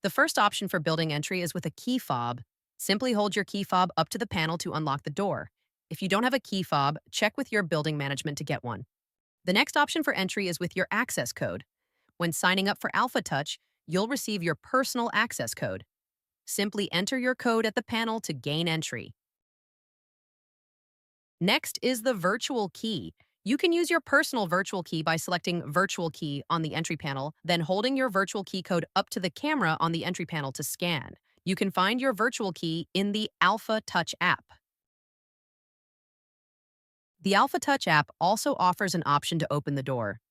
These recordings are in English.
The first option for building entry is with a key fob. Simply hold your key fob up to the panel to unlock the door. If you don't have a key fob, check with your building management to get one. The next option for entry is with your access code. When signing up for AlphaTouch, you'll receive your personal access code. Simply enter your code at the panel to gain entry. Next is the virtual key. You can use your personal virtual key by selecting Virtual Key on the entry panel, then holding your virtual key code up to the camera on the entry panel to scan. You can find your virtual key in the AlphaTouch app. The AlphaTouch app also offers an option to open the door.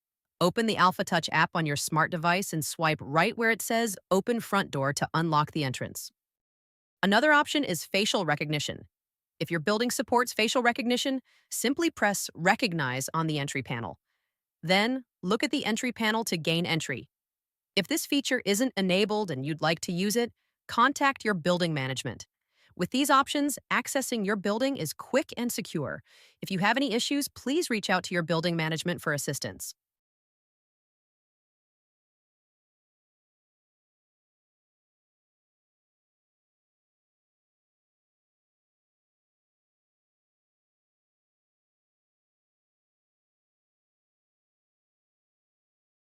Open the AlphaTouch app on your smart device and swipe right where it says Open Front Door to unlock the entrance. Another option is facial recognition. If your building supports facial recognition, simply press Recognize on the entry panel. Then, look at the entry panel to gain entry. If this feature isn't enabled and you'd like to use it, contact your building management. With these options, accessing your building is quick and secure. If you have any issues, please reach out to your building management for assistance.